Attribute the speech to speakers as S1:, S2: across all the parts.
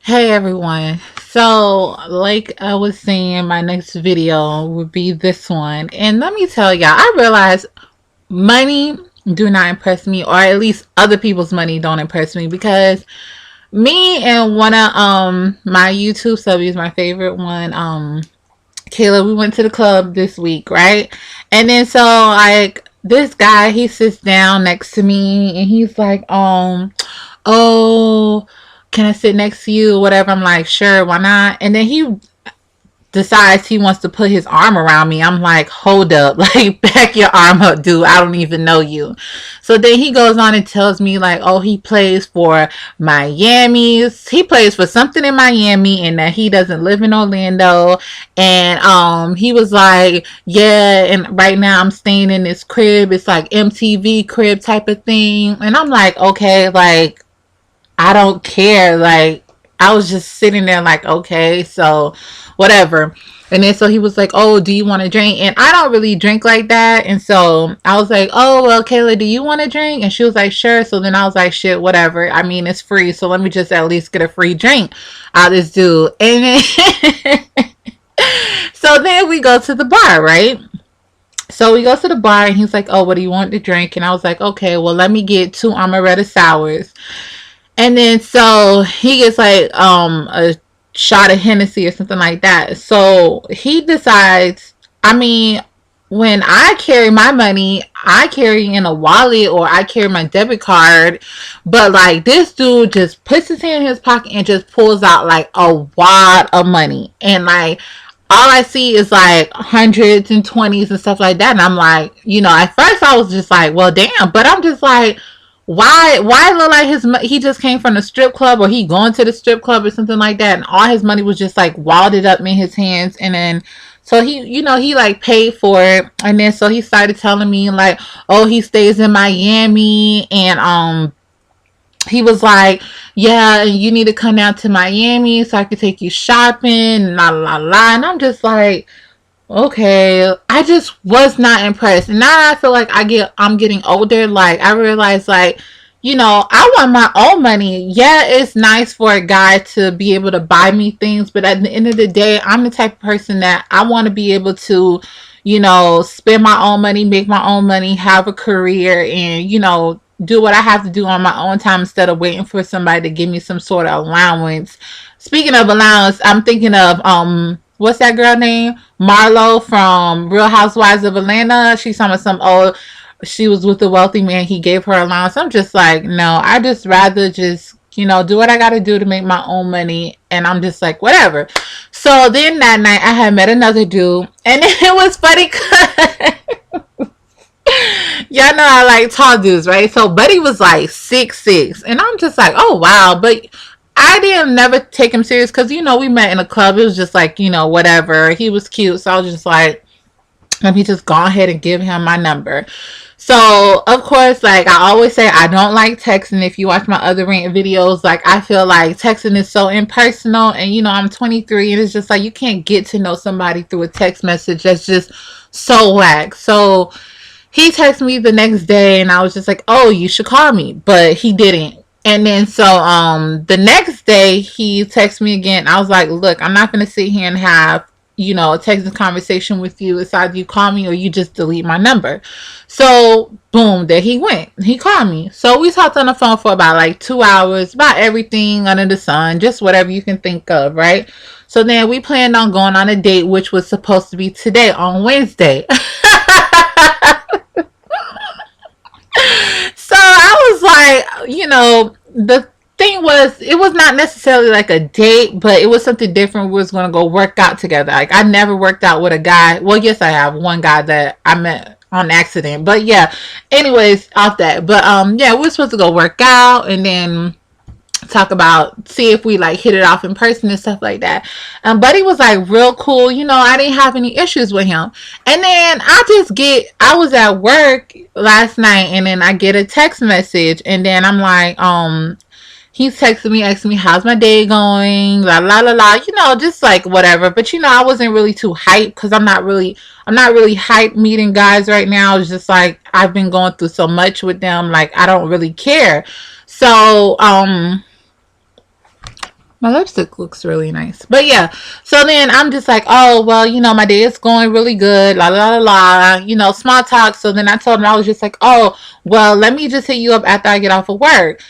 S1: Hey everyone. So, like I was saying, my next video would be this one. And let me tell y'all, I realize money do not impress me, or at least other people's money don't impress me, because me and one of my YouTube subbies, my favorite one, Kayla, we went to the club this week, right? And then so like this guy, he sits down next to me and he's like, oh, can I sit next to you? Whatever. I'm like, sure, why not? And then he decides he wants to put his arm around me. I'm like, hold up, like back your arm up, dude. I don't even know you. So then he goes on and tells me like, oh, he plays for Miami. He plays for something in Miami and that he doesn't live in Orlando. And he was like, yeah, and right now I'm staying in this crib. It's like MTV crib type of thing. And I'm like, okay, like I don't care. Like, I was just sitting there, like, okay, so whatever. And then so he was like, oh, do you want to drink? And I don't really drink like that. And so I was like, oh, well, Kayla, do you want to drink? And she was like, sure. So then I was like, shit, whatever. I mean, it's free. So let me just at least get a free drink out of this dude. And then, so then we go to the bar, right? So we go to the bar and he's like, oh, what do you want to drink? And I was like, okay, well, let me get two amaretto sours. And then so he gets like a shot of Hennessy or something like that. So he decides, I mean, when I carry my money, I carry in a wallet or I carry my debit card. But like this dude just puts his hand in his pocket and just pulls out like a wad of money. And like all I see is like hundreds and twenties and stuff like that. And I'm like, at first I was just like, well, damn. But I'm just like, why look like he just came from the strip club, or he going to the strip club or something like that, and all his money was just like walled up in his hands. And then so he like paid for it. And then so he started telling me like, oh, he stays in Miami. And he was like, yeah, you need to come down to Miami so I can take you shopping, la la la. And I'm just like, okay, I just was not impressed. And now I feel like I'm getting older. Like I realize, like, I want my own money. Yeah, it's nice for a guy to be able to buy me things, but at the end of the day, I'm the type of person that I want to be able to, spend my own money, make my own money, have a career, and do what I have to do on my own time instead of waiting for somebody to give me some sort of allowance. Speaking of allowance, I'm thinking of what's that girl name? Marlo from Real Housewives of Atlanta. She's talking about some old. She was with a wealthy man. He gave her allowance. I'm just like, no. I just rather just do what I got to do to make my own money. And I'm just like, whatever. So then that night I had met another dude, and it was funny because y'all know I like tall dudes, right? So Buddy was like 6'6", and I'm just like, oh wow. But I didn't never take him serious because we met in a club. It was just like whatever. He was cute, so I was just like, let me just go ahead and give him my number. So of course, like I always say, I don't like texting. If you watch my other rant videos, like I feel like texting is so impersonal, and I'm 23, and it's just like you can't get to know somebody through a text message. That's just so whack. So he texted me the next day, and I was just like, oh, you should call me, but he didn't. And then so the next day he texted me again. I was like, look, I'm not gonna sit here and have a text conversation with you. It's either you call me or you just delete my number. So boom, there he went. He called me. So we talked on the phone for about like 2 hours about everything under the sun, just whatever you can think of, right? So then we planned on going on a date, which was supposed to be today on Wednesday. So I was like, the thing was, it was not necessarily like a date, but it was something different. We was going to go work out together. Like I never worked out with a guy. Well, yes, I have one guy that I met on accident, but yeah, anyways, off that. But yeah, we were supposed to go work out and then talk about, see if we like hit it off in person and stuff like that. Buddy was like real cool. I didn't have any issues with him. And then I was at work last night, and then I get a text message, and then I'm like, he's texting me, asking me how's my day going, la la la la, just like whatever. But I wasn't really too hyped because I'm not really hyped meeting guys right now. It's just like I've been going through so much with them, like I don't really care. So My lipstick looks really nice. But yeah, so then I'm just like, oh, well, my day is going really good, la la la la, small talk. So then I told him, I was just like, oh, well, let me just hit you up after I get off of work.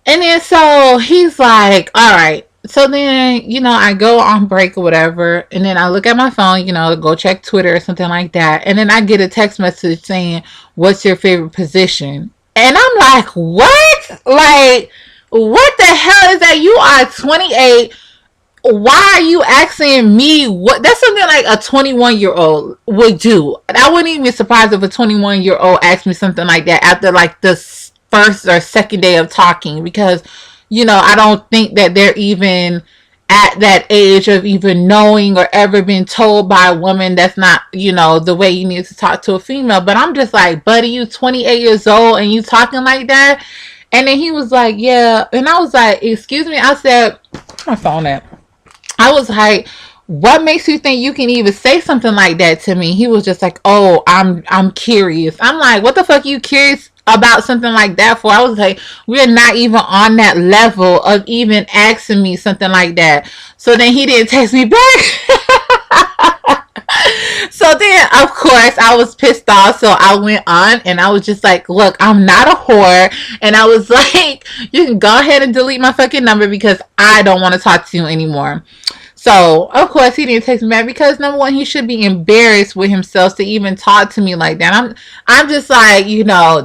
S1: And then so he's like, all right. So then, I go on break or whatever, and then I look at my phone, go check Twitter or something like that. And then I get a text message saying, what's your favorite position? And I'm like, what? Like, what the hell is that? You are 28. Why are you asking me what? That's something like a 21-year-old would do. I wouldn't even be surprised if a 21-year-old asked me something like that after like the first or second day of talking, because I don't think that they're even at that age of even knowing or ever been told by a woman that's not the way you need to talk to a female. But I'm just like, buddy, you 28 years old and you talking like that? And then he was like, yeah. And I was like, excuse me. I said, my phone at? I was like, what makes you think you can even say something like that to me? He was just like, oh, I'm curious. I'm like, what the fuck are you curious about something like that for? I was like, we're not even on that level of even asking me something like that. So then he didn't text me back. So then, of course, I was pissed off. So I went on and I was just like, look, I'm not a whore. And I was like, you can go ahead and delete my fucking number because I don't want to talk to you anymore. So, of course, he didn't text me back because, number one, he should be embarrassed with himself to even talk to me like that. I'm just like,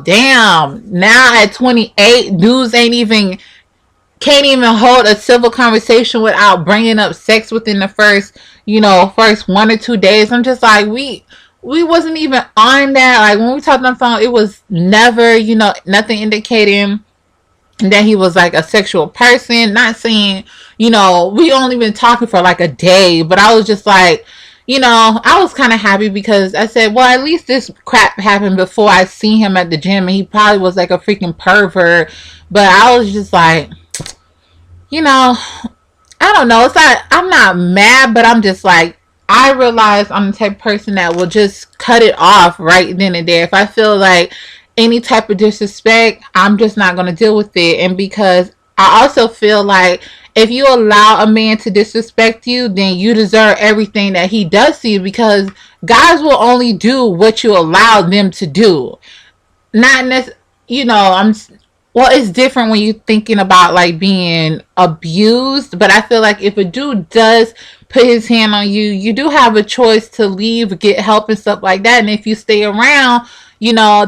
S1: damn, now at 28, dudes can't even hold a civil conversation without bringing up sex within the first 1 or 2 days. I'm just like, we wasn't even on that. Like, when we talked on the phone, it was never, nothing indicating that he was like a sexual person. Not saying, we only been talking for like a day, but I was just like, I was kind of happy because I said, well, at least this crap happened before I seen him at the gym, and he probably was like a freaking pervert. But I was just like, I don't know. It's like, I'm not mad, but I'm just like, I realize I'm the type of person that will just cut it off right then and there. If I feel like any type of disrespect, I'm just not going to deal with it. And because I also feel like if you allow a man to disrespect you, then you deserve everything that he does to you, because guys will only do what you allow them to do. Not necessarily, well, it's different when you're thinking about like being abused, but I feel like if a dude does put his hand on you, you do have a choice to leave, get help and stuff like that. And if you stay around,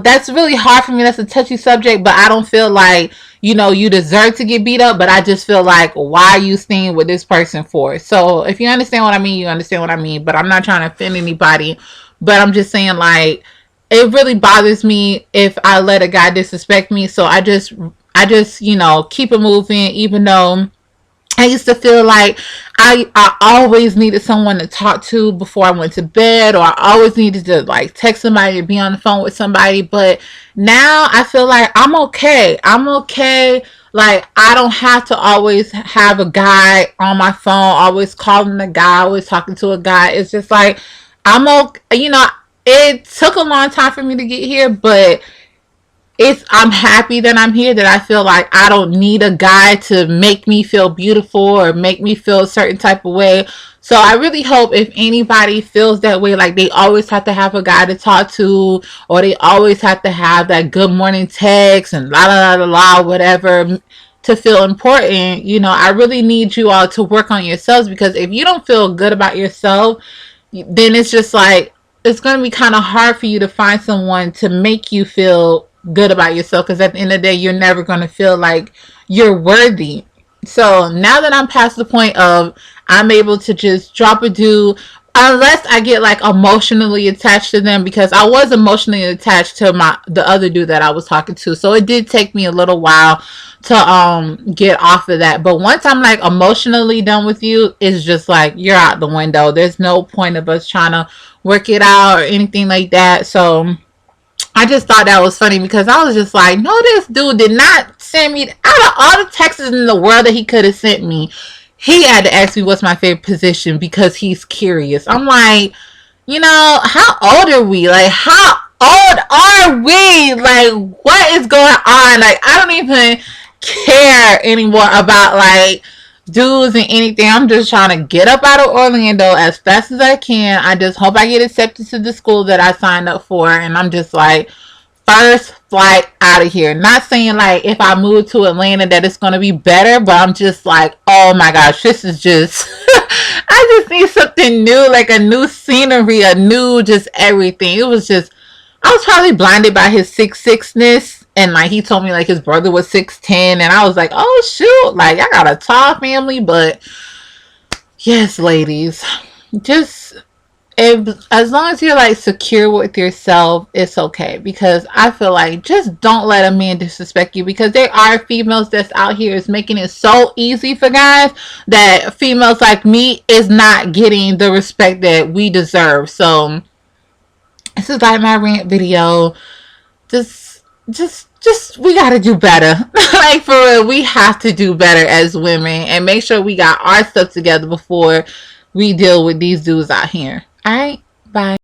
S1: that's really hard for me. That's a touchy subject, but I don't feel like, you deserve to get beat up, but I just feel like, why are you staying with this person for? So if you understand what I mean, you understand what I mean, but I'm not trying to offend anybody, but I'm just saying, like, it really bothers me if I let a guy disrespect me. So I just keep it moving, even though I used to feel like I always needed someone to talk to before I went to bed, or I always needed to like text somebody or be on the phone with somebody. But now I feel like I'm okay. I'm okay. Like, I don't have to always have a guy on my phone, always calling a guy, always talking to a guy. It's just like, I'm okay. It took a long time for me to get here, but I'm happy that I'm here, that I feel like I don't need a guy to make me feel beautiful or make me feel a certain type of way. So I really hope if anybody feels that way, like they always have to have a guy to talk to, or they always have to have that good morning text and la la la la, whatever, to feel important, I really need you all to work on yourselves, because if you don't feel good about yourself, then it's just like, it's going to be kind of hard for you to find someone to make you feel good about yourself, because at the end of the day, you're never going to feel like you're worthy. So now that I'm past the point of I'm able to just drop a dude, unless I get like emotionally attached to them, because I was emotionally attached to the other dude that I was talking to. So it did take me a little while to get off of that. But once I'm like emotionally done with you, it's just like, you're out the window. There's no point of us trying to work it out or anything like that. So I just thought that was funny, because I was just like, no, this dude did not send me, out of all the texts in the world that he could have sent me, he had to ask me what's my favorite position because he's curious. I'm like, how old are we? Like, how old are we? Like, what is going on? Like, I don't even care anymore about like dues and anything. I'm just trying to get up out of Orlando as fast as I can. I just hope I get accepted to the school that I signed up for. And I'm just like, first flight out of here. Not saying like if I move to Atlanta that it's going to be better, but I'm just like, oh my gosh, this is just, I just need something new, like a new scenery, a new just everything. It was just, I was probably blinded by his 6'6"ness. And like he told me like his brother was 6'10", and I was like, oh shoot, like I got a tall family. But yes, ladies, just as long as you're like secure with yourself, it's okay. Because I feel like just don't let a man disrespect you, because there are females that's out here is making it so easy for guys that females like me is not getting the respect that we deserve. So this is like my rant video. Just we gotta do better. Like for real, we have to do better as women and make sure we got our stuff together before we deal with these dudes out here. All right, bye.